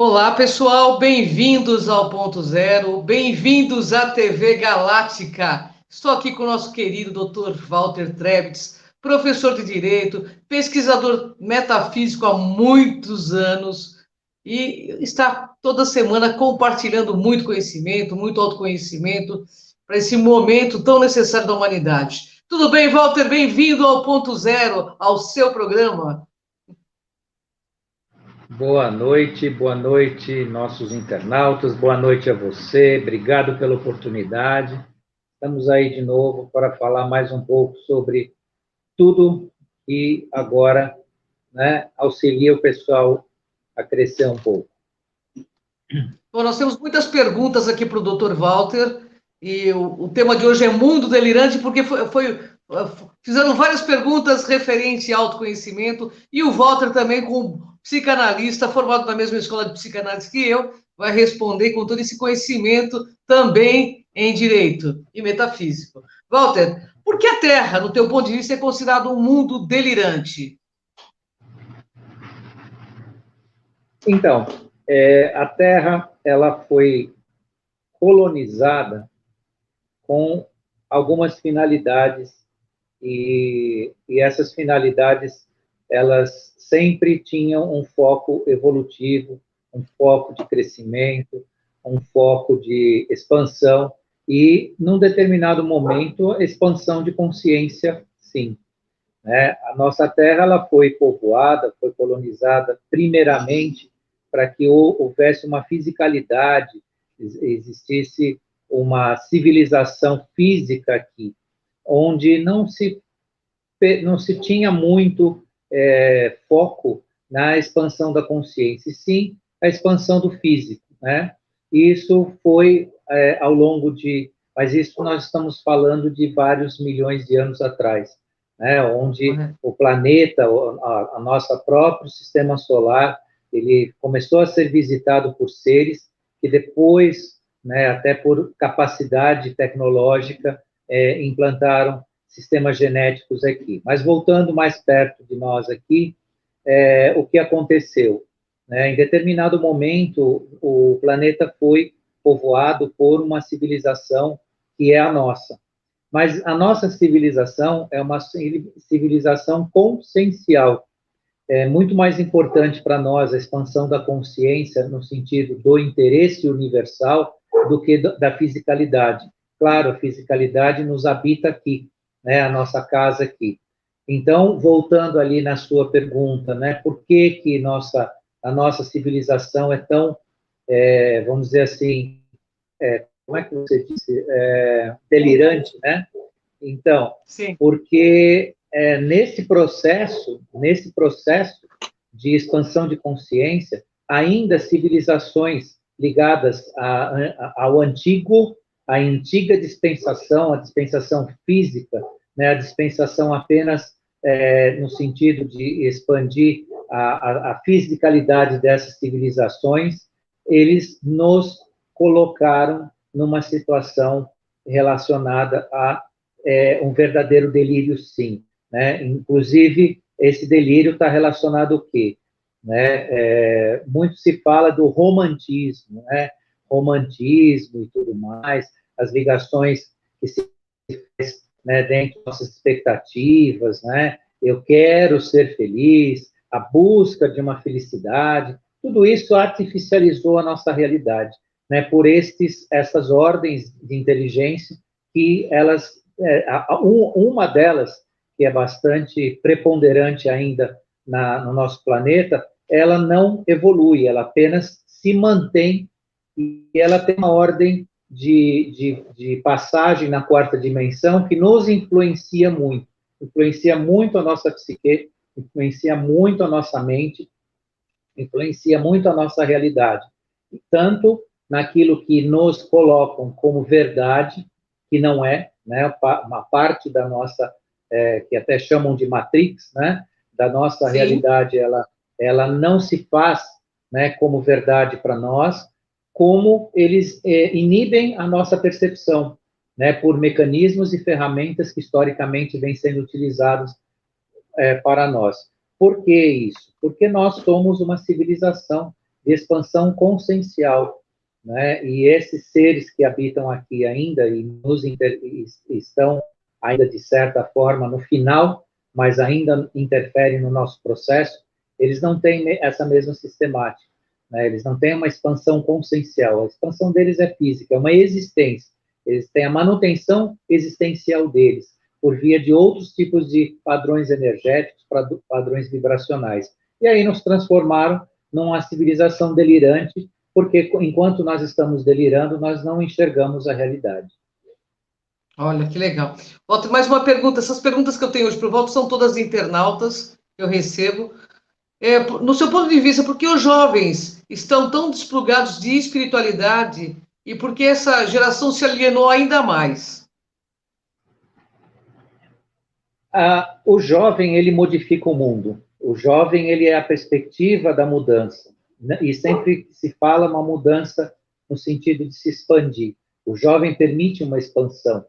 Olá, pessoal, bem-vindos ao Ponto Zero, bem-vindos à TV Galáctica. Estou aqui com o nosso querido Dr. Walter Trebitz, professor de Direito, pesquisador metafísico há muitos anos e está toda semana compartilhando muito conhecimento, muito autoconhecimento para esse momento tão necessário da humanidade. Tudo bem, Walter? Bem-vindo ao Ponto Zero, ao seu programa. Boa noite, nossos internautas, boa noite a você, obrigado pela oportunidade. Estamos aí de novo para falar mais um pouco sobre tudo que agora, auxilia o pessoal a crescer um pouco. Bom, nós temos muitas perguntas aqui para o Dr. Walter, e o tema de hoje é Mundo Delirante, porque fizeram várias perguntas referentes ao autoconhecimento, e o Walter também, como psicanalista, formado na mesma escola de psicanálise que eu, vai responder com todo esse conhecimento também em direito e metafísico. Walter, por que a Terra, no teu ponto de vista, é considerado um mundo delirante? Então, a Terra ela foi colonizada com algumas finalidades e essas finalidades elas sempre tinham um foco evolutivo, um foco de crescimento, um foco de expansão e, num determinado momento, a expansão de consciência, sim. A nossa Terra ela foi povoada, foi colonizada primeiramente para que houvesse uma fisicalidade, existisse uma civilização física aqui, onde não se tinha muito foco na expansão da consciência, e sim a expansão do físico, né? Isso foi ao longo de... Mas isso nós estamos falando de vários milhões de anos atrás, né? Onde o planeta, a nosso próprio sistema solar, ele começou a ser visitado por seres que depois, né, até por capacidade tecnológica, implantaram sistemas genéticos aqui. Mas voltando mais perto de nós aqui, o que aconteceu? Em determinado momento, o planeta foi povoado por uma civilização que é a nossa. Mas a nossa civilização é uma civilização consciencial. É muito mais importante para nós a expansão da consciência no sentido do interesse universal do que da fisicalidade. Claro, a fisicalidade nos habita aqui, né, a nossa casa aqui. Então, voltando ali na sua pergunta, né, por que a nossa civilização é tão, vamos dizer assim, como é que você disse, delirante, né? Então, Sim. porque nesse processo de expansão de consciência, ainda civilizações ligadas ao antigo, à antiga dispensação, a dispensação física, né, a dispensação apenas no sentido de expandir a fisicalidade dessas civilizações, eles nos colocaram numa situação relacionada a um verdadeiro delírio, sim. Né? Inclusive, esse delírio está relacionado ao quê? Muito se fala do romantismo, né? Romantismo e tudo mais, as ligações que se faz, né, dentro das nossas expectativas, né? Eu quero ser feliz, a busca de uma felicidade, tudo isso artificializou a nossa realidade, né? Por essas ordens de inteligência que elas, uma delas, que é bastante preponderante ainda no nosso planeta, ela não evolui, ela apenas se mantém e ela tem uma ordem de passagem na quarta dimensão que nos influencia muito a nossa psique, influencia muito a nossa mente, influencia muito a nossa realidade, tanto naquilo que nos colocam como verdade, que não é, né, uma parte da nossa, que até chamam de Matrix, né, da nossa Sim. realidade, ela não se faz, né, como verdade para nós, como eles inibem a nossa percepção, né, por mecanismos e ferramentas que historicamente vêm sendo utilizados para nós. Por que isso? Porque nós somos uma civilização de expansão consciencial, né? E esses seres que habitam aqui ainda e estão ainda de certa forma no final, mas ainda interferem no nosso processo, eles não têm essa mesma sistemática, né? Eles não têm uma expansão consciencial. A expansão deles é física, é uma existência. Eles têm a manutenção existencial deles por via de outros tipos de padrões energéticos, padrões vibracionais. E aí nos transformaram numa civilização delirante, porque enquanto nós estamos delirando, nós não enxergamos a realidade. Olha, que legal. Walter, mais uma pergunta. Essas perguntas que eu tenho hoje para o Walter são todas de internautas que eu recebo. No seu ponto de vista, por que os jovens estão tão desplugados de espiritualidade e por que essa geração se alienou ainda mais? O jovem, ele modifica o mundo. O jovem, ele é a perspectiva da mudança. E sempre se fala uma mudança no sentido de se expandir. O jovem permite uma expansão,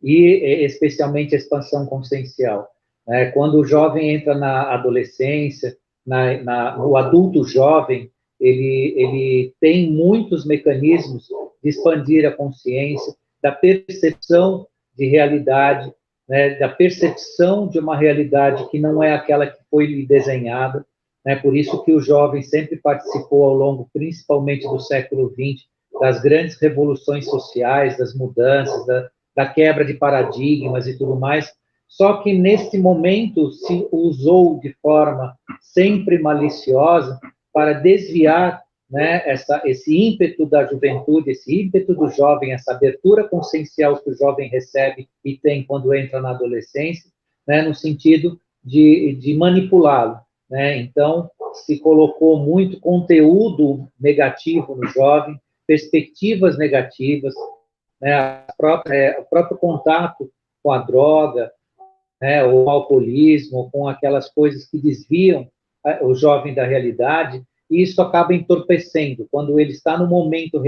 e especialmente a expansão consciencial. Quando o jovem entra na adolescência, o adulto jovem, ele tem muitos mecanismos de expandir a consciência, da percepção de realidade, né, da percepção de uma realidade que não é aquela que foi lhe desenhada, né, por isso que o jovem sempre participou ao longo, principalmente do século XX, das grandes revoluções sociais, das mudanças, da quebra de paradigmas e tudo mais, só que nesse momento se usou de forma sempre maliciosa para desviar, né, esse ímpeto da juventude, esse ímpeto do jovem, essa abertura consciencial que o jovem recebe e tem quando entra na adolescência, né, no sentido de manipulá-lo, né? Então, se colocou muito conteúdo negativo no jovem, perspectivas negativas, né, o próprio contato com a droga, né, ou o alcoolismo, com aquelas coisas que desviam o jovem da realidade, e isso acaba entorpecendo, quando ele está no momento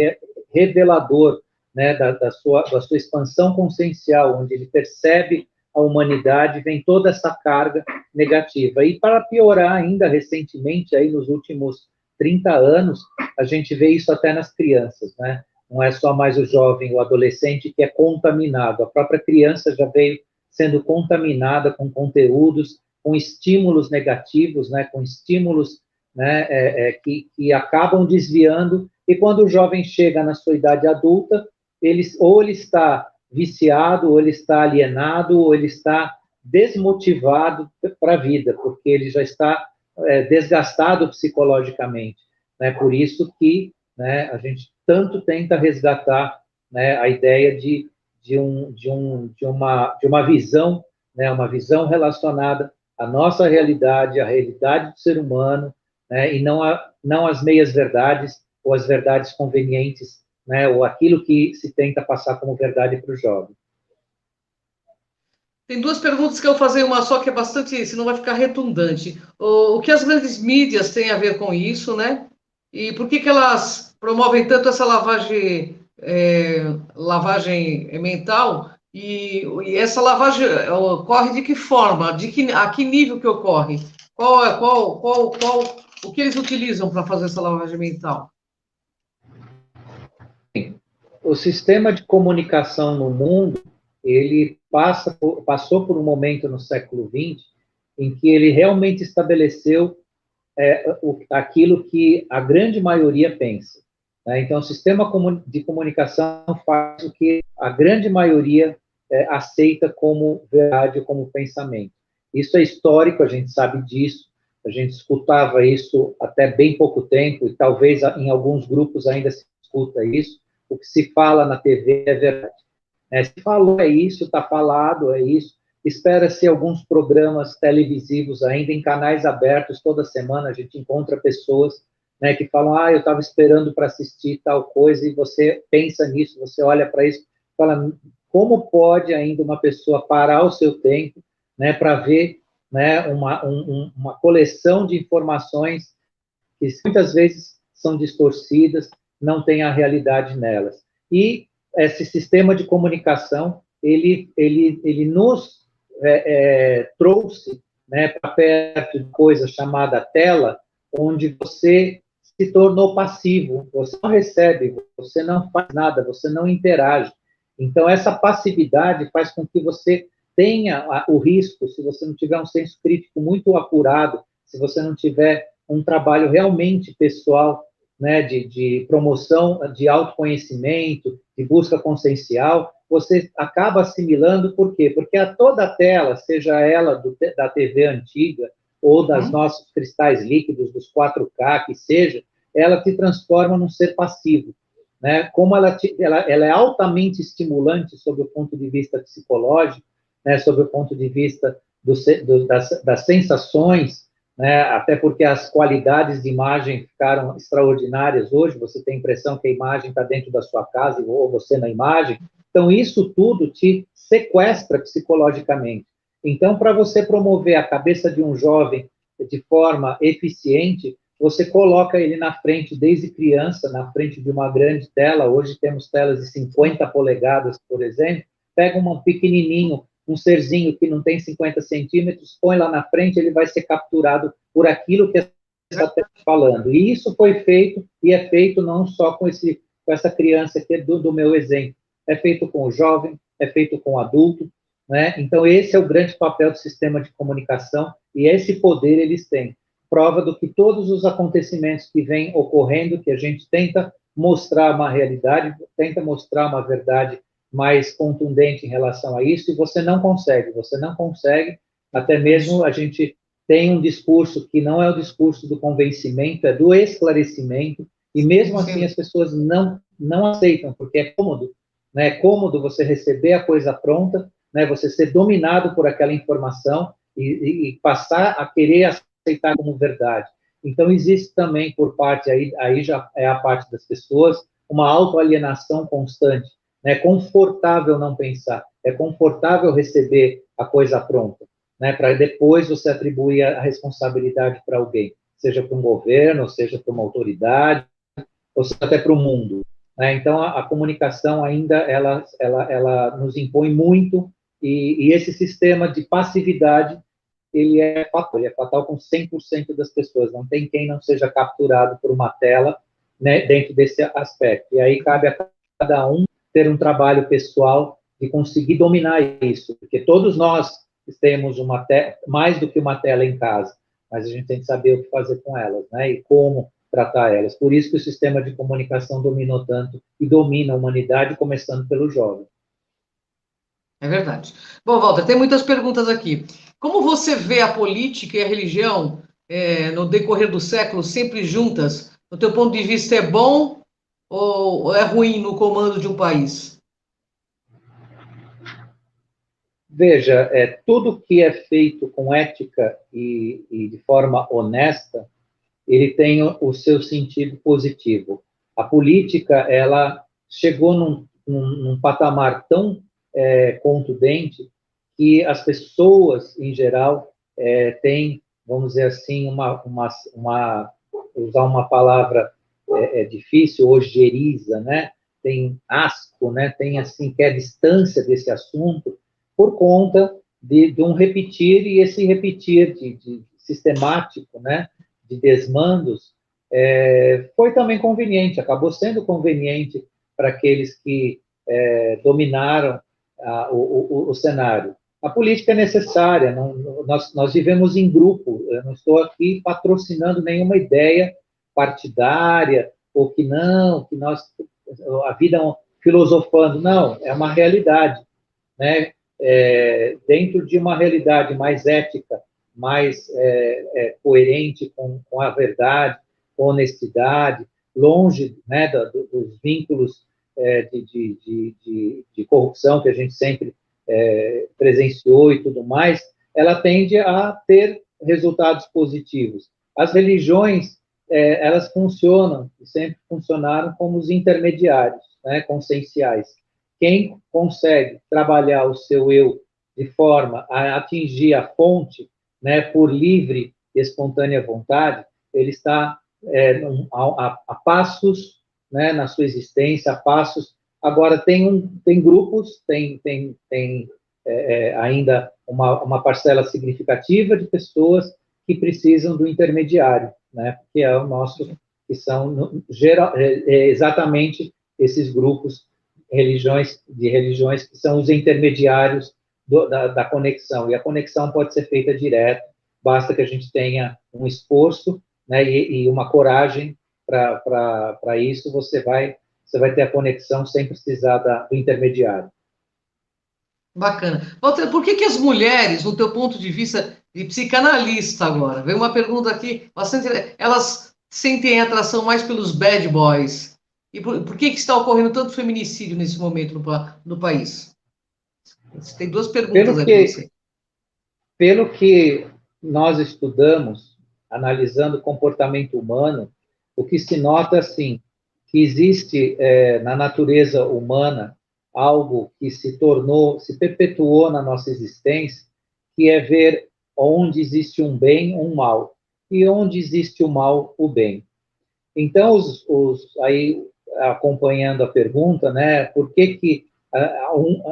revelador, né, da sua expansão consciencial, onde ele percebe a humanidade, vem toda essa carga negativa. E para piorar ainda, recentemente, aí nos últimos 30 anos, a gente vê isso até nas crianças, né? Não é só mais o jovem, o adolescente que é contaminado, a própria criança já veio sendo contaminada com conteúdos, com estímulos negativos, né, com estímulos, né, que acabam desviando, e quando o jovem chega na sua idade adulta, ou ele está viciado, ou ele está alienado, ou ele está desmotivado para a vida, porque ele já está desgastado psicologicamente, né, por isso que, né, a gente tanto tenta resgatar, né, a ideia de uma visão, né, uma visão relacionada à nossa realidade, à realidade do ser humano, né, e não as meias-verdades ou as verdades convenientes, né, ou aquilo que se tenta passar como verdade para o jovem. Tem duas perguntas que eu vou fazer, uma só que é bastante, senão vai ficar redundante. O que as grandes mídias têm a ver com isso, né? E por que elas promovem tanto essa lavagem mental? E essa lavagem ocorre de que forma? A que nível que ocorre? O que eles utilizam para fazer essa lavagem mental? O sistema de comunicação no mundo, ele passou por um momento no século XX em que ele realmente estabeleceu aquilo que a grande maioria pensa, né? Então, o sistema de comunicação faz o que a grande maioria aceita como verdade, como pensamento. Isso é histórico, a gente sabe disso, a gente escutava isso até bem pouco tempo, e talvez em alguns grupos ainda se escuta isso. O que se fala na TV é verdade. Se falou é isso, está falado é isso. Espera-se alguns programas televisivos ainda em canais abertos, toda semana a gente encontra pessoas, né, que falam, eu estava esperando para assistir tal coisa, e você pensa nisso, você olha para isso, fala, como pode ainda uma pessoa parar o seu tempo, né, para ver, né, uma coleção de informações que muitas vezes são distorcidas, não tem a realidade nelas. E esse sistema de comunicação, ele nos trouxe, né, para perto de coisa chamada tela, onde você se se tornou passivo, você não recebe, você não faz nada, você não interage. Então, essa passividade faz com que você tenha o risco, se você não tiver um senso crítico muito apurado, se você não tiver um trabalho realmente pessoal, né, de promoção de autoconhecimento, de busca consciencial, você acaba assimilando, por quê? Porque a toda a tela, seja ela da TV antiga, ou das nossos cristais líquidos, dos 4K, que seja, ela te transforma num ser passivo. Né? Como ela é altamente estimulante sob o ponto de vista psicológico, né? Sob o ponto de vista das sensações, né? Até porque as qualidades de imagem ficaram extraordinárias hoje, você tem a impressão que a imagem está dentro da sua casa ou você na imagem, então isso tudo te sequestra psicologicamente. Então, para você promover a cabeça de um jovem de forma eficiente, você coloca ele na frente, desde criança, na frente de uma grande tela. Hoje temos telas de 50 polegadas, por exemplo. Pega um pequenininho, um serzinho que não tem 50 centímetros, põe lá na frente, ele vai ser capturado por aquilo que está falando. E isso foi feito, e é feito não só com essa criança aqui do meu exemplo. É feito com o jovem, é feito com o adulto, né? Então, esse é o grande papel do sistema de comunicação, e esse poder eles têm. Prova do que todos os acontecimentos que vêm ocorrendo, que a gente tenta mostrar uma realidade, tenta mostrar uma verdade mais contundente em relação a isso, e você não consegue, até mesmo a gente tem um discurso que não é o discurso do convencimento, é do esclarecimento, e mesmo assim as pessoas não aceitam, porque é cômodo, né? É cômodo você receber a coisa pronta, né? Você ser dominado por aquela informação e passar a querer aceitar como verdade. Então, existe também por parte, aí já é a parte das pessoas, uma autoalienação constante. É confortável não pensar, é confortável receber a coisa pronta, né, para depois você atribuir a responsabilidade para alguém, seja para um governo, seja para uma autoridade, ou seja até para o mundo. Né? Então, a comunicação ainda, ela nos impõe muito, e esse sistema de passividade, ele é fatal com 100% das pessoas, não tem quem não seja capturado por uma tela, né, dentro desse aspecto. E aí cabe a cada um ter um trabalho pessoal de conseguir dominar isso, porque todos nós temos mais do que uma tela em casa, mas a gente tem que saber o que fazer com elas, né, e como tratar elas. Por isso que o sistema de comunicação dominou tanto e domina a humanidade, começando pelo jovem. É verdade. Bom, Walter, tem muitas perguntas aqui. Como você vê a política e a religião no decorrer do século sempre juntas? Do teu ponto de vista, é bom ou é ruim no comando de um país? Veja, tudo que é feito com ética e de forma honesta, ele tem o seu sentido positivo. A política, ela chegou num patamar tão contundente que as pessoas, em geral, têm, vamos dizer assim, usar uma palavra difícil, ojeriza, né? Tem asco, né? Tem, assim, quer distância desse assunto por conta de um repetir, e esse repetir de sistemático, né? De desmandos, foi também conveniente, acabou sendo conveniente para aqueles que dominaram o cenário. A política é necessária, nós vivemos em grupo, eu não estou aqui patrocinando nenhuma ideia partidária, ou que não, que a vida filosofando, não, é uma realidade, né? Dentro de uma realidade mais ética, mais coerente com a verdade, com honestidade, longe, né, dos vínculos de corrupção que a gente sempre presenciou e tudo mais, ela tende a ter resultados positivos. As religiões, elas funcionam, e sempre funcionaram como os intermediários, né, conscienciais. Quem consegue trabalhar o seu eu de forma a atingir a fonte, né, por livre e espontânea vontade, ele está a passos, né, na sua existência, a passos. Agora, tem grupos, tem ainda uma parcela significativa de pessoas que precisam do intermediário, né, que é o nosso que são exatamente esses grupos de religiões que são os intermediários da conexão. E a conexão pode ser feita direto, basta que a gente tenha um esforço, né, e uma coragem para isso, você vai ter a conexão sem precisar do intermediário. Bacana. Walter, por que as mulheres, no teu ponto de vista de psicanalista agora, vem uma pergunta aqui, bastante, elas sentem atração mais pelos bad boys? E por que está ocorrendo tanto feminicídio nesse momento no país? Tem duas perguntas aí para você. Pelo que nós estudamos, analisando o comportamento humano, o que se nota, assim, que existe na natureza humana algo que se perpetuou na nossa existência, que é ver onde existe um bem, um mal, e onde existe o mal, o bem. Então, aí, acompanhando a pergunta, né, por que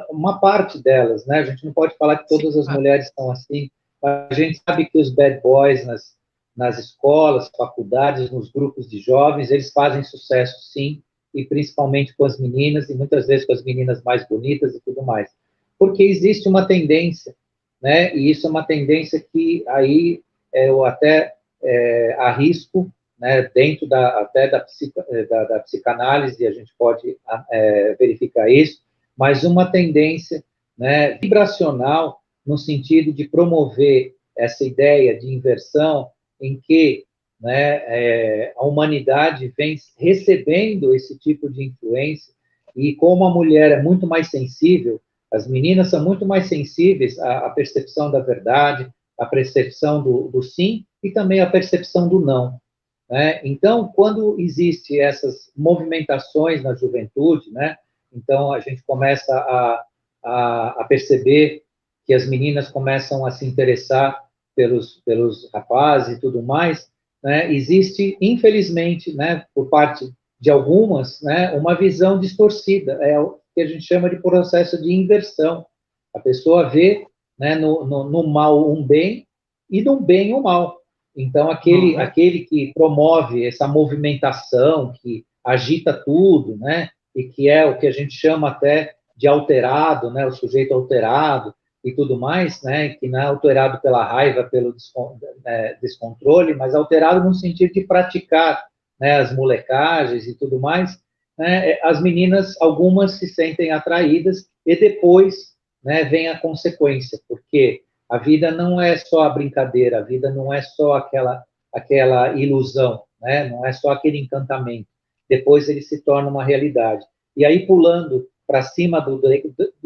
uma parte delas, né, a gente não pode falar que todas as mulheres são assim, mas a gente sabe que os bad boys nas escolas, faculdades, nos grupos de jovens, eles fazem sucesso, sim, e principalmente com as meninas, e muitas vezes com as meninas mais bonitas e tudo mais. Porque existe uma tendência, né, e isso é uma tendência que aí eu até arrisco, né, dentro até da psicanálise, a gente pode verificar isso, mas uma tendência, né, vibracional, no sentido de promover essa ideia de inversão em que, né, a humanidade vem recebendo esse tipo de influência, e como a mulher é muito mais sensível, as meninas são muito mais sensíveis à percepção da verdade, à percepção do sim e também à percepção do não. Né? Então, quando existe essas movimentações na juventude, né, então a gente começa a perceber que as meninas começam a se interessar pelos rapazes e tudo mais, né, existe, infelizmente, né, por parte de algumas, né, uma visão distorcida, é o que a gente chama de processo de inversão. A pessoa vê, né, no mal um bem e no bem um mal. Então, aquele que promove essa movimentação, que agita tudo, né, e que é o que a gente chama até de alterado, né, o sujeito alterado e tudo mais, né, que não é alterado pela raiva, pelo descontrole, mas alterado no sentido de praticar, né, as molecagens e tudo mais, né, as meninas, algumas se sentem atraídas e depois, né, vem a consequência, porque a vida não é só a brincadeira, a vida não é só aquela ilusão, né? Não é só aquele encantamento. Depois ele se torna uma realidade. E aí, pulando para cima do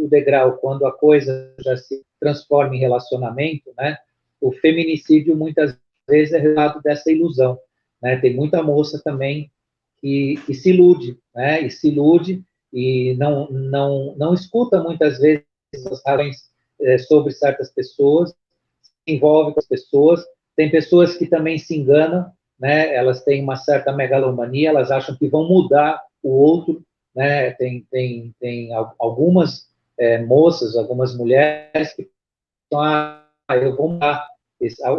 degrau, quando a coisa já se transforma em relacionamento, né? O feminicídio, muitas vezes, é resultado dessa ilusão. Né? Tem muita moça também que se ilude, né? E se ilude e não escuta, muitas vezes, as razões sobre certas pessoas, se envolve com as pessoas. Tem pessoas que também se enganam, né? Elas têm uma certa megalomania, elas acham que vão mudar o outro, né? Tem algumas moças, algumas mulheres que falam, eu vou mudar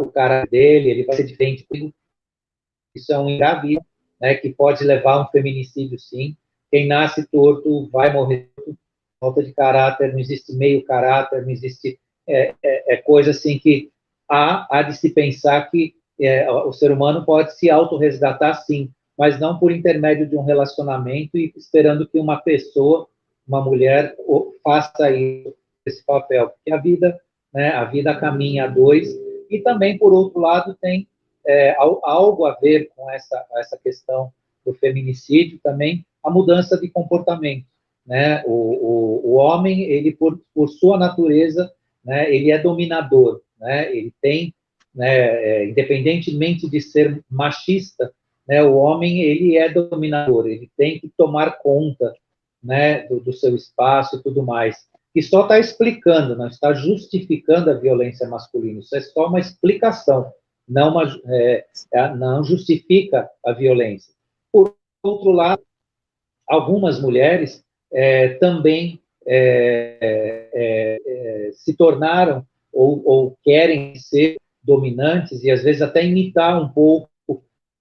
o cara dele, ele vai ser diferente. Isso é um engravídio, né? Que pode levar a um feminicídio, sim. Quem nasce torto vai morrer torto. Falta de caráter, não existe meio caráter, não existe coisa assim que há de se pensar que o ser humano pode se autorresgatar, sim, mas não por intermédio de um relacionamento e esperando que uma pessoa, uma mulher, faça esse papel, porque a vida caminha a dois, e também, por outro lado, tem algo a ver com essa questão do feminicídio também, a mudança de comportamento. Né? O homem, ele por sua natureza, né, ele é dominador, né? Ele tem, né, independentemente de ser machista, né, o homem ele é dominador, ele tem que tomar conta, né, do seu espaço e tudo mais. E só está explicando, não está justificando a violência masculina, isso é só uma explicação, não justifica a violência. Por outro lado, algumas mulheres também se tornaram ou querem ser dominantes e às vezes até imitar um pouco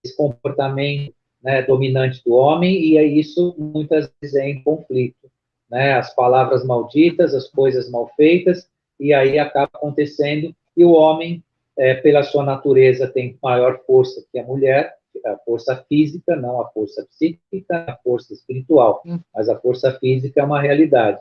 esse comportamento, né, dominante do homem, e isso muitas vezes é em conflito, né, as palavras malditas, as coisas mal feitas, e aí acaba acontecendo, e o homem, pela sua natureza, tem maior força que a mulher, a força física, não a força psíquica, a força espiritual, mas a força física é uma realidade.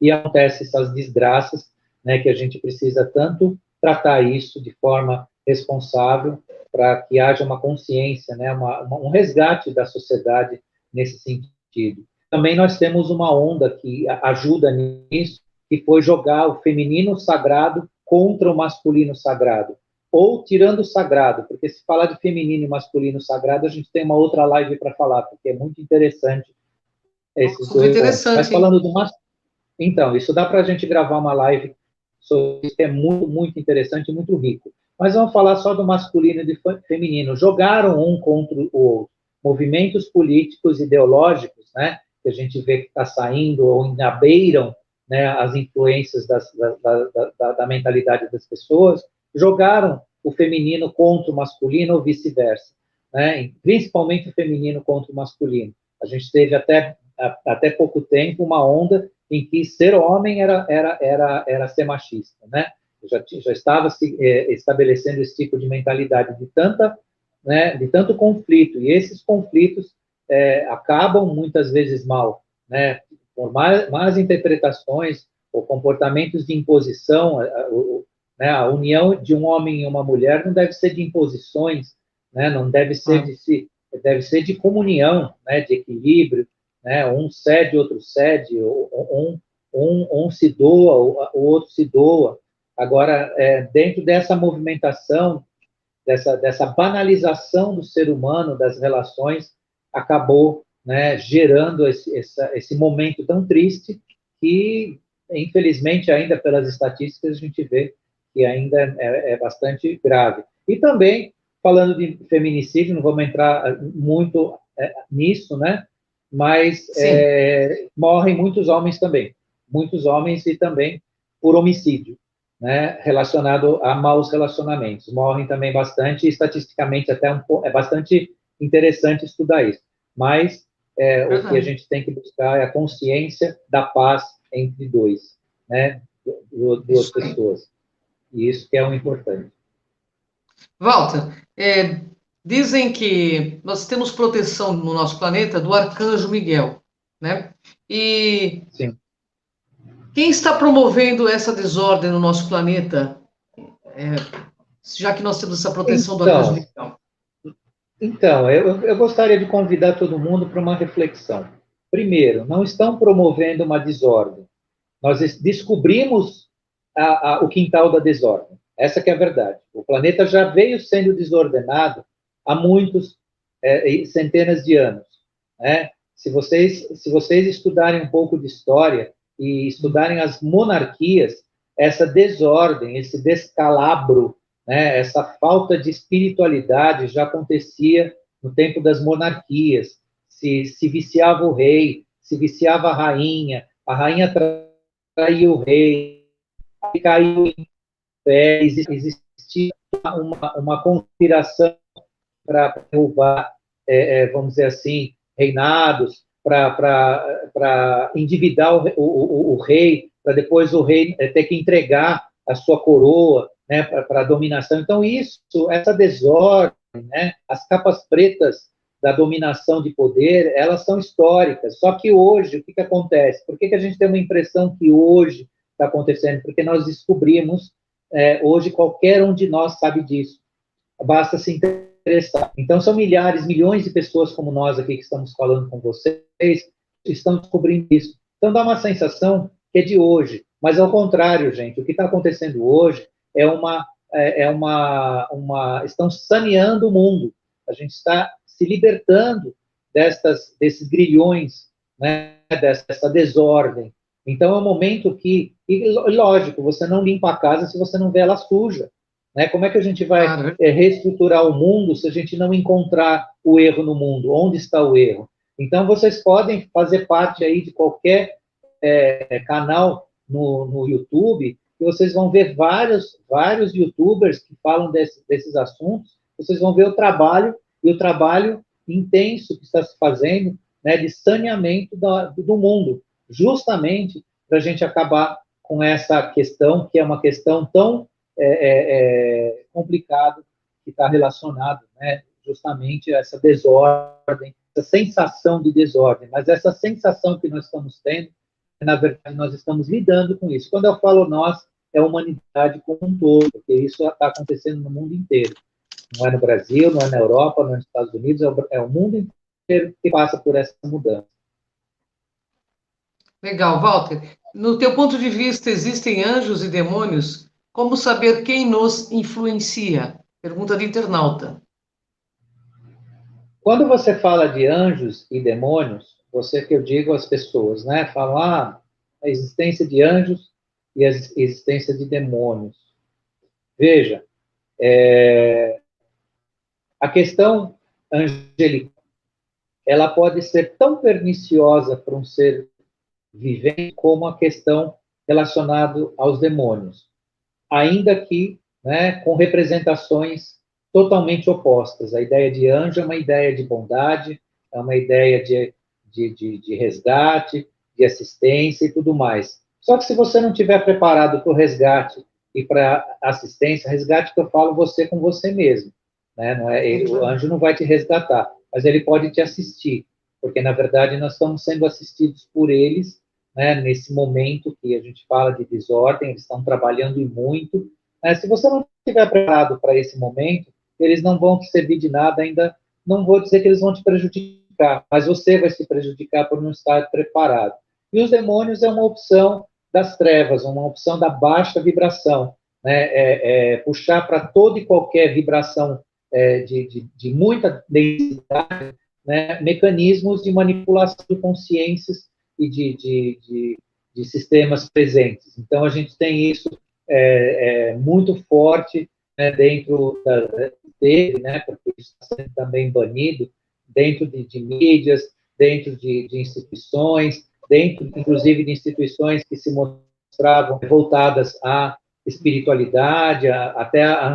E acontecem essas desgraças, né, que a gente precisa tanto tratar isso de forma responsável, para que haja uma consciência, né, um resgate da sociedade nesse sentido. Também nós temos uma onda que ajuda nisso, que foi jogar o feminino sagrado contra o masculino sagrado, ou tirando o sagrado, porque se falar de feminino e masculino sagrado, a gente tem uma outra live para falar, porque é muito interessante esses Super dois pontos. Mas interessante, hein? falando do masculino, então, isso dá para a gente gravar uma live sobre isso, que é muito, muito interessante e muito rico. Mas vamos falar só do masculino e do feminino. Jogaram um contra o outro. Movimentos políticos ideológicos, né, que a gente vê que está saindo ou ainda beiram, né, as influências da mentalidade das pessoas, jogaram o feminino contra o masculino ou vice-versa, né, principalmente o feminino contra o masculino. A gente teve até pouco tempo uma onda em que ser homem era ser machista, né? Já estava se estabelecendo esse tipo de mentalidade de tanto conflito, e esses conflitos acabam muitas vezes mal, né? Por más interpretações ou comportamentos de imposição, né? A união de um homem e uma mulher não deve ser de imposições, né? Não deve ser deve ser de comunhão, né? De equilíbrio, né? Um cede, outro cede, um se doa, o outro se doa. Agora, dentro dessa movimentação, dessa banalização do ser humano, das relações, acabou, né, gerando esse momento tão triste que, infelizmente, ainda pelas estatísticas, a gente vê que ainda é bastante grave. E também, falando de feminicídio, não vamos entrar muito nisso, né? Mas morrem muitos homens também, muitos homens e também por homicídio, né, relacionado a maus relacionamentos. Morrem também bastante, e estatisticamente até é bastante interessante estudar isso. Mas o que a gente tem que buscar é a consciência da paz entre dois, né, duas pessoas. E isso que é o importante. Walter, dizem que nós temos proteção no nosso planeta do Arcanjo Miguel, né? E Sim. quem está promovendo essa desordem no nosso planeta, já que nós temos essa proteção do Arcanjo Miguel? Então, eu gostaria de convidar todo mundo para uma reflexão. Primeiro, não estão promovendo uma desordem. Nós descobrimos o quintal da desordem. Essa que é a verdade. O planeta já veio sendo desordenado há muitos, centenas de anos, né? Se vocês estudarem um pouco de história e estudarem as monarquias, essa desordem, esse descalabro, né, essa falta de espiritualidade já acontecia no tempo das monarquias. Se viciava o rei, se viciava a rainha traiu o rei, caiu em pé, existia uma conspiração para derrubar, vamos dizer assim, reinados, para endividar o rei, para depois o rei ter que entregar a sua coroa, né, para a dominação. Então, essa desordem, né, as capas pretas da dominação de poder, elas são históricas. Só que hoje, o que acontece? Por que a gente tem uma impressão que hoje está acontecendo? Porque nós descobrimos, hoje qualquer um de nós sabe disso. Basta se interessar. Então, são milhares, milhões de pessoas como nós aqui que estamos falando com vocês, estão descobrindo isso. Então, dá uma sensação que é de hoje. Mas, ao contrário, gente, o que está acontecendo hoje estão saneando o mundo. A gente está se libertando desses grilhões, né, dessa desordem. Então, é um momento que, e lógico, você não limpa a casa se você não vê ela suja. Né? Como é que a gente vai reestruturar o mundo se a gente não encontrar o erro no mundo? Onde está o erro? Então, vocês podem fazer parte aí de qualquer canal no YouTube, e vocês vão ver vários youtubers que falam desses assuntos, vocês vão ver o trabalho, e o trabalho intenso que está se fazendo, né, de saneamento do mundo, justamente para a gente acabar com essa questão, que é uma questão tão complicada, que está relacionada, né, justamente a essa desordem, essa sensação de desordem. Mas essa sensação que nós estamos tendo, na verdade, nós estamos lidando com isso. Quando eu falo nós, é a humanidade como um todo, porque isso está acontecendo no mundo inteiro. Não é no Brasil, não é na Europa, não é nos Estados Unidos, é o mundo inteiro que passa por essa mudança. Legal, Walter. No teu ponto de vista, existem anjos e demônios? Como saber quem nos influencia? Pergunta de internauta. Quando você fala de anjos e demônios, você que eu digo às pessoas, né? Falar a existência de anjos e a existência de demônios. Veja, a questão angelical, ela pode ser tão perniciosa para um ser vivente como a questão relacionada aos demônios, ainda que, né, com representações totalmente opostas. A ideia de anjo é uma ideia de bondade, é uma ideia de resgate, de assistência e tudo mais. Só que se você não estiver preparado para o resgate e para assistência, resgate que eu falo você com você mesmo, né? Não é, o anjo não vai te resgatar, mas ele pode te assistir, porque na verdade nós estamos sendo assistidos por eles, né, nesse momento que a gente fala de desordem, eles estão trabalhando e muito. Né? Se você não estiver preparado para esse momento, eles não vão te servir de nada ainda, não vou dizer que eles vão te prejudicar, mas você vai se prejudicar por não estar preparado. E os demônios é uma opção das trevas, uma opção da baixa vibração, né? Puxar para toda e qualquer vibração de muita densidade, né? Mecanismos de manipulação de consciências e de sistemas presentes. Então, a gente tem isso muito forte, né, dentro dele, né, porque isso está sendo também banido, dentro de mídias, dentro de instituições, dentro, inclusive, de instituições que se mostravam voltadas à espiritualidade, até à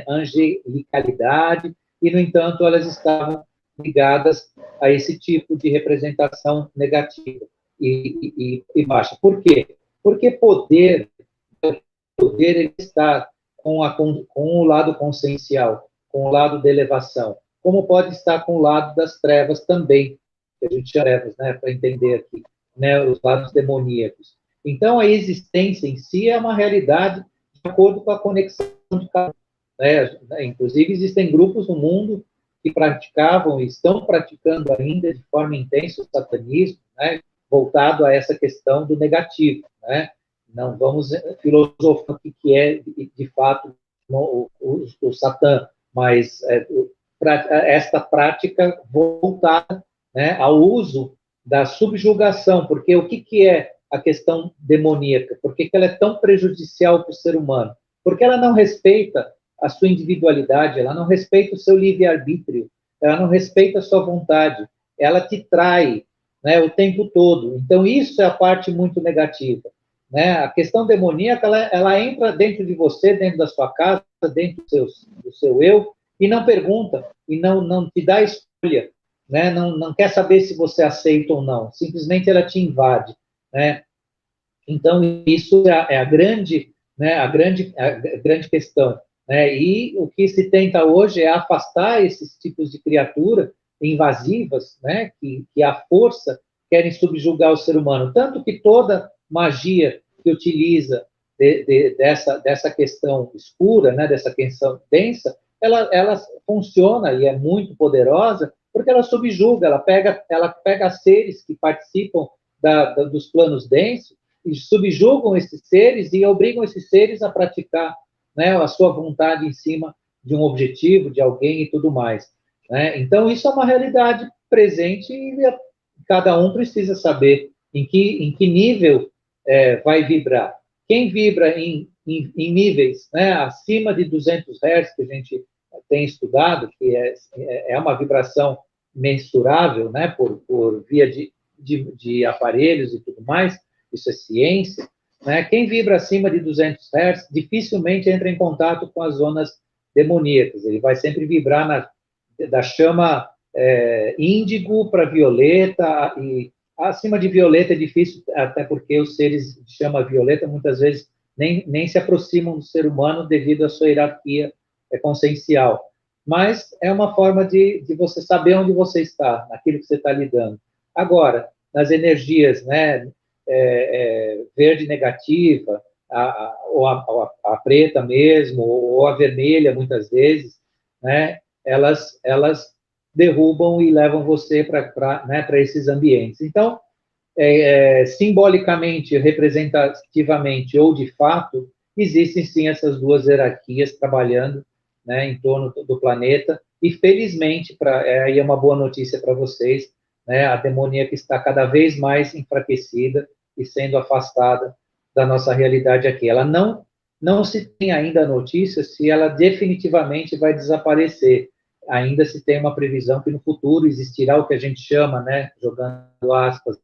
angelicalidade, e, no entanto, elas estavam ligadas a esse tipo de representação negativa e baixa. Por quê? Porque poder ele está com o lado consciencial, com o lado da elevação, como pode estar com o lado das trevas também, que a gente chama de trevas, né, para entender aqui, né, os lados demoníacos. Então, a existência em si é uma realidade de acordo com a conexão de cada um, né? Inclusive, existem grupos no mundo que praticavam e estão praticando ainda de forma intensa o satanismo, né, voltado a essa questão do negativo, né? Não vamos filosofar o que é, de fato, o Satã, mas esta prática voltada, né, ao uso da subjugação, porque o que é a questão demoníaca? Por que ela é tão prejudicial para o ser humano? Porque ela não respeita a sua individualidade, ela não respeita o seu livre-arbítrio, ela não respeita a sua vontade, ela te trai, né, o tempo todo. Então, isso é a parte muito negativa. Né? A questão demoníaca, ela entra dentro de você, dentro da sua casa, dentro do seu eu, e não pergunta, e não te dá escolha, né? Não quer saber se você aceita ou não, simplesmente ela te invade. Né? Então, isso é a grande, né, a grande questão. Né? E o que se tenta hoje é afastar esses tipos de criatura invasivas, né, que à força querem subjugar o ser humano. Tanto que toda magia que utiliza dessa questão escura, né, dessa questão densa, ela funciona e é muito poderosa porque ela subjuga, ela pega seres que participam dos planos densos e subjugam esses seres e obrigam esses seres a praticar, né, a sua vontade em cima de um objetivo, de alguém e tudo mais. Né? Então, isso é uma realidade presente e cada um precisa saber em que nível vai vibrar. Quem vibra em níveis, né, acima de 200 Hz, que a gente tem estudado, que é uma vibração mensurável, né, por via de aparelhos e tudo mais, isso é ciência, né? Quem vibra acima de 200 Hz dificilmente entra em contato com as zonas demoníacas, ele vai sempre vibrar da chama índigo para violeta, e acima de violeta é difícil, até porque os seres que chama violeta muitas vezes nem se aproximam do ser humano devido à sua hierarquia consciencial. Mas é uma forma de você saber onde você está, naquilo que você está lidando. Agora, nas energias, né, verde negativa, ou a preta mesmo, ou a vermelha, muitas vezes, né, elas derrubam e levam você para esses ambientes. Então, simbolicamente, representativamente ou de fato, existem sim essas duas hierarquias trabalhando, né, em torno do planeta, e felizmente, aí é uma boa notícia para vocês, né, a demoníaca está cada vez mais enfraquecida e sendo afastada da nossa realidade aqui. Ela não se tem ainda notícia se ela definitivamente vai desaparecer. Ainda se tem uma previsão que no futuro existirá o que a gente chama, né, jogando aspas,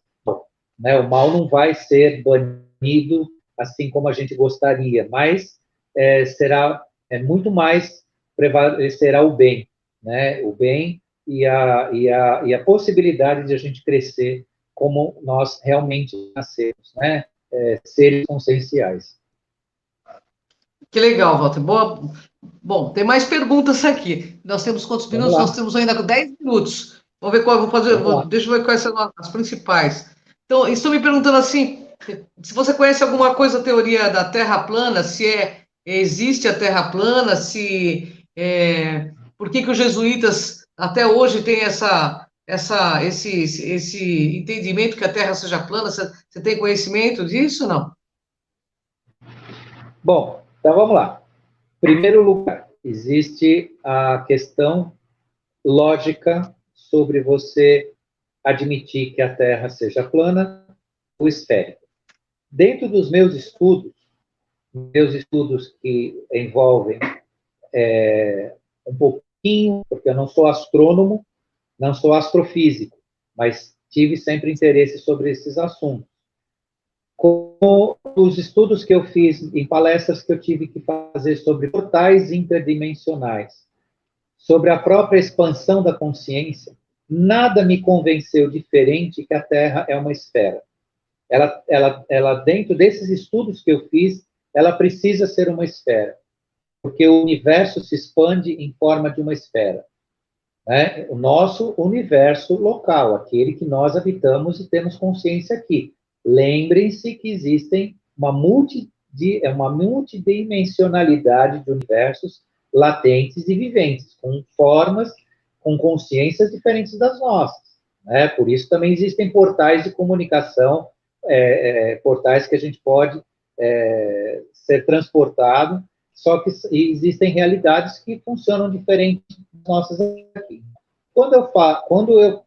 né, o mal não vai ser banido assim como a gente gostaria, mas será muito mais prevalecerá o bem, né, o bem e a possibilidade de a gente crescer como nós realmente nascemos, né, seres conscienciais. Que legal, Walter. Boa. Bom, tem mais perguntas aqui. Nós temos quantos minutos? Nós temos ainda 10 minutos. Vamos ver qual, deixa eu ver quais são as principais. Então, estou me perguntando assim, se você conhece alguma coisa da teoria da Terra plana, se existe a Terra plana, por que os jesuítas até hoje têm esse entendimento que a Terra seja plana? Você tem conhecimento disso, não? Bom, então vamos lá. Em primeiro lugar, existe a questão lógica sobre você admitir que a Terra seja plana ou esférica. Dentro dos meus estudos que envolvem um pouquinho, porque eu não sou astrônomo, não sou astrofísico, mas tive sempre interesse sobre esses assuntos. Com os estudos que eu fiz em palestras que eu tive que fazer sobre portais interdimensionais, sobre a própria expansão da consciência, nada me convenceu diferente que a Terra é uma esfera. Ela dentro desses estudos que eu fiz, ela precisa ser uma esfera, porque o universo se expande em forma de uma esfera, né? O nosso universo local, aquele que nós habitamos e temos consciência aqui. Lembrem-se que existem uma multidimensionalidade de universos latentes e viventes, com formas, com consciências diferentes das nossas, né? Por isso também existem portais de comunicação, portais que a gente pode ser transportado, só que existem realidades que funcionam diferente das nossas aqui. Quando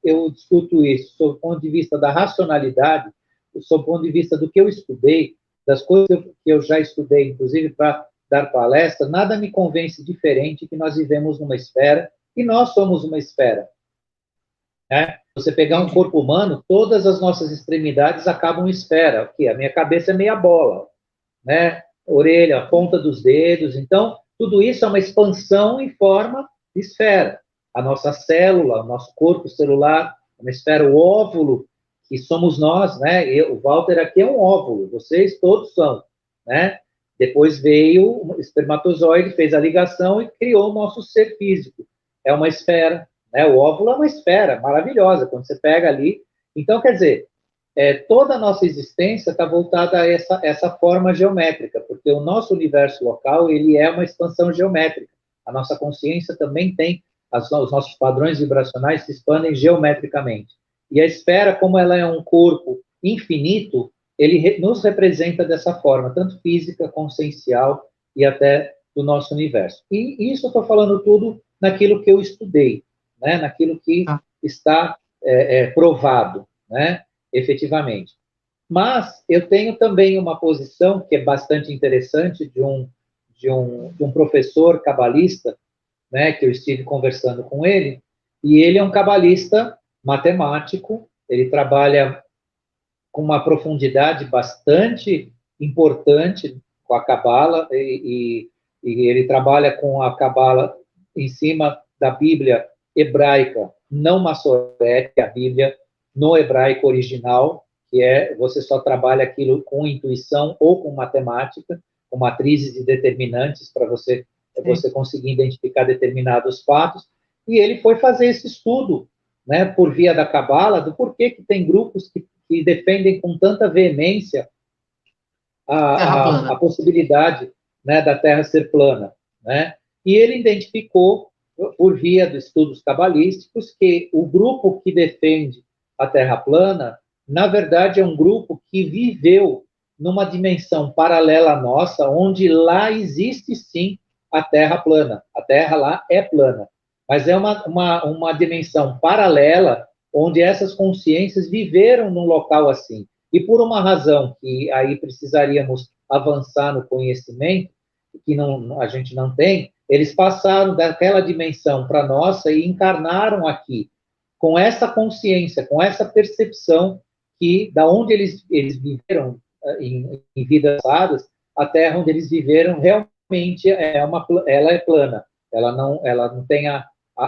eu discuto isso sob o ponto de vista da racionalidade, sob o ponto de vista do que eu estudei, das coisas que eu já estudei, inclusive para dar palestra, nada me convence diferente que nós vivemos numa esfera e nós somos uma esfera. Né? Você pegar um corpo humano, todas as nossas extremidades acabam em esfera. Aqui, a minha cabeça é meia bola, né? Orelha, a ponta dos dedos. Então, tudo isso é uma expansão em forma de esfera. A nossa célula, o nosso corpo celular, uma esfera, o óvulo, que somos nós, né? O Walter aqui é um óvulo, vocês todos são, né? Depois veio o espermatozoide, fez a ligação e criou o nosso ser físico. É uma esfera, né? O óvulo é uma esfera maravilhosa, quando você pega ali. Então, quer dizer, toda a nossa existência está voltada a essa forma geométrica, porque o nosso universo local, ele é uma expansão geométrica. A nossa consciência também tem, os nossos padrões vibracionais se expandem geometricamente. E a esfera, como ela é um corpo infinito, ele nos representa dessa forma, tanto física, consciencial e até do nosso universo. E isso eu estou falando tudo naquilo que eu estudei, né? Naquilo que está provado, né? Efetivamente. Mas eu tenho também uma posição que é bastante interessante de um professor cabalista, né, que eu estive conversando com ele, e ele é um cabalista matemático, ele trabalha com uma profundidade bastante importante com a Cabala, e ele trabalha com a Cabala em cima da Bíblia hebraica não maçorética, a Bíblia no hebraico original, que é você só trabalha aquilo com intuição ou com matemática, com matrizes e determinantes para você conseguir identificar determinados fatos. E ele foi fazer esse estudo, né, por via da Cabala, do porquê que tem grupos que defendem com tanta veemência a possibilidade, né, da Terra ser plana, né? E ele identificou, por via de estudos cabalísticos, que o grupo que defende a Terra plana, na verdade, é um grupo que viveu numa dimensão paralela à nossa, onde lá existe, sim, a Terra plana. A Terra lá é plana. Mas é uma dimensão paralela, onde essas consciências viveram num local assim. E por uma razão que aí precisaríamos avançar no conhecimento, que a gente não tem, eles passaram daquela dimensão para a nossa e encarnaram aqui, com essa consciência, com essa percepção que, da onde eles viveram em vidas passadas, a Terra onde eles viveram realmente ela é plana, ela não tem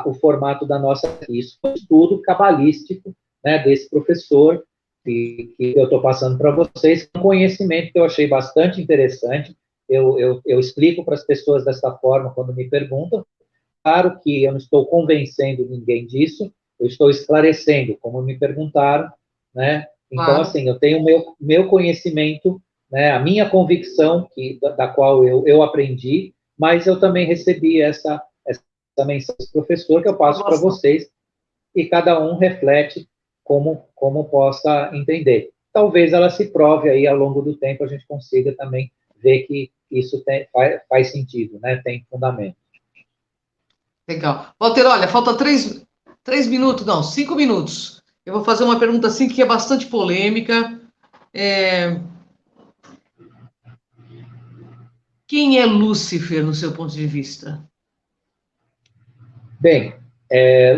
o formato da nossa. Isso é um estudo cabalístico, né, desse professor, que eu estou passando para vocês, um conhecimento que eu achei bastante interessante. Eu explico para as pessoas dessa forma quando me perguntam. Claro que eu não estou convencendo ninguém disso, eu estou esclarecendo, como me perguntaram, né? Então, claro, assim, eu tenho o meu conhecimento, né, a minha convicção, da qual eu aprendi, mas eu também recebi essa mensagem do professor que eu passo para vocês, e cada um reflete como possa entender. Talvez ela se prove aí ao longo do tempo, a gente consiga também ver que isso faz sentido, né? Tem fundamento. Legal. Walter, olha, falta 3 minutos, não, 5 minutos. Eu vou fazer uma pergunta assim que é bastante polêmica. Quem é Lúcifer, no seu ponto de vista? Bem,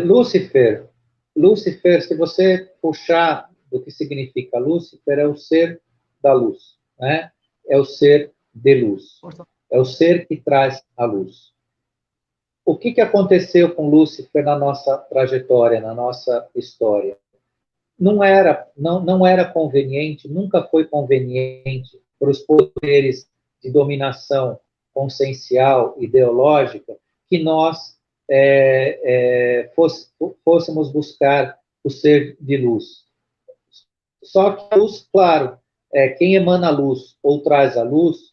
Lúcifer, se você puxar do que significa Lúcifer, é o ser da luz, né? É o ser de luz. É o ser que traz a luz. O que aconteceu com Lúcifer na nossa trajetória, na nossa história? Não era conveniente, nunca foi conveniente para os poderes de dominação consciencial, ideológica, que nós fôssemos buscar o ser de luz. Só que a luz, claro, quem emana a luz ou traz a luz,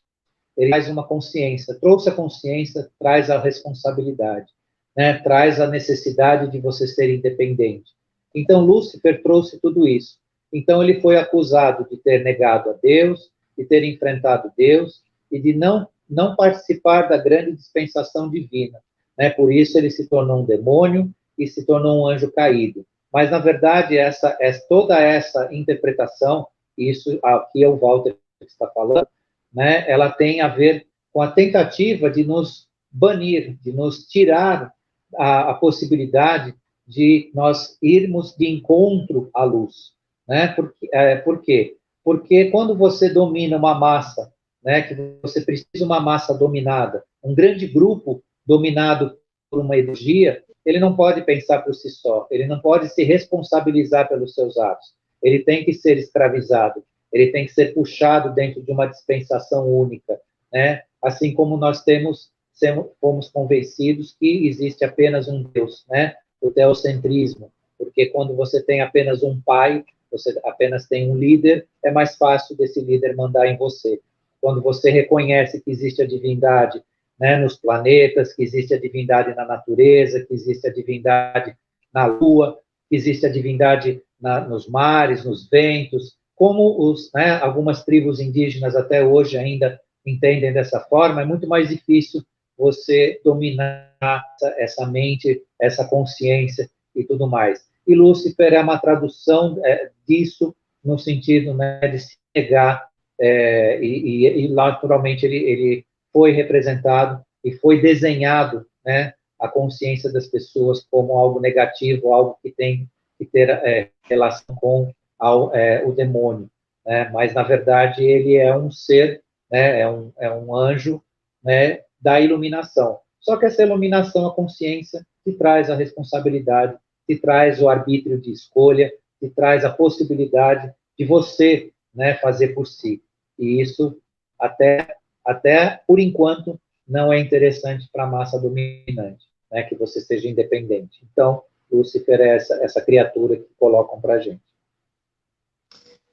ele traz uma consciência. Trouxe a consciência, traz a responsabilidade, né? Traz a necessidade de você ser independente. Então, Lúcifer trouxe tudo isso. Então, ele foi acusado de ter negado a Deus, de ter enfrentado Deus e de não participar da grande dispensação divina, né? Por isso, ele se tornou um demônio e se tornou um anjo caído. Mas, na verdade, toda essa interpretação, isso aqui é o Walter que está falando, né, ela tem a ver com a tentativa de nos banir, de nos tirar a possibilidade de nós irmos de encontro à luz. Né? Por quê? Porque quando você domina uma massa, né, que você precisa de uma massa dominada, um grande grupo dominado por uma ideologia, ele não pode pensar por si só, ele não pode se responsabilizar pelos seus atos, ele tem que ser escravizado, ele tem que ser puxado dentro de uma dispensação única, né? Assim como nós fomos convencidos que existe apenas um Deus, né? O teocentrismo, porque quando você tem apenas um pai, você apenas tem um líder, é mais fácil desse líder mandar em você. Quando você reconhece que existe a divindade, né, nos planetas, que existe a divindade na natureza, que existe a divindade na lua, que existe a divindade nos mares, nos ventos, como algumas tribos indígenas até hoje ainda entendem dessa forma, é muito mais difícil você dominar essa mente, essa consciência e tudo mais. E Lúcifer é uma tradução disso no sentido, né, de se negar, e naturalmente ele foi representado e foi desenhado, né, a consciência das pessoas como algo negativo, algo que tem que ter relação com o demônio, né? Mas na verdade ele é um ser, né? É um anjo, né? Da iluminação. Só que essa iluminação, a consciência, que traz a responsabilidade te traz o arbítrio de escolha, te traz a possibilidade de você, né, fazer por si. E isso, até por enquanto, não é interessante para a massa dominante, né, que você seja independente. Então, Lúcifer é essa criatura que colocam para a gente.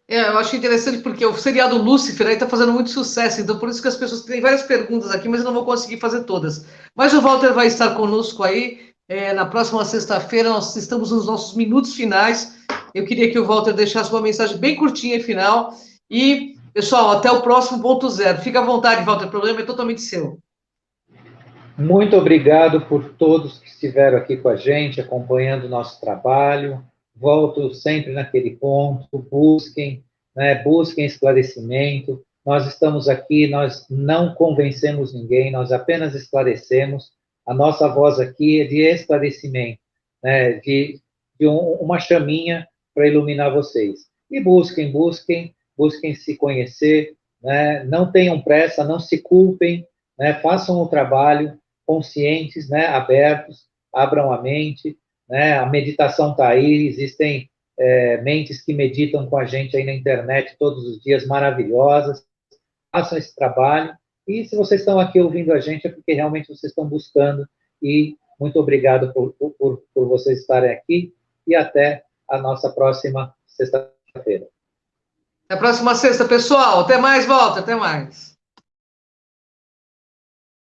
Eu acho interessante porque o seriado Lúcifer aí está fazendo muito sucesso, então por isso que as pessoas têm várias perguntas aqui, mas eu não vou conseguir fazer todas. Mas o Walter vai estar conosco aí na próxima sexta-feira, nós estamos nos nossos minutos finais. Eu queria que o Walter deixasse uma mensagem bem curtinha e final. E, pessoal, até o próximo ponto zero. Fica à vontade, Walter, o programa é totalmente seu. Muito obrigado por todos que estiveram aqui com a gente, acompanhando o nosso trabalho. Volto sempre naquele ponto, busquem, né, busquem esclarecimento. Nós estamos aqui, nós não convencemos ninguém, nós apenas esclarecemos. A nossa voz aqui é de esclarecimento, né, de uma chaminha para iluminar vocês. E busquem se conhecer, né, não tenham pressa, não se culpem, né, façam o trabalho, conscientes, né, abertos, abram a mente, né, a meditação está aí, existem mentes que meditam com a gente aí na internet todos os dias, maravilhosas, façam esse trabalho, e se vocês estão aqui ouvindo a gente é porque realmente vocês estão buscando, e muito obrigado por vocês estarem aqui, e até a nossa próxima sexta-feira. Até a próxima sexta, pessoal. Até mais, Walter. Até mais.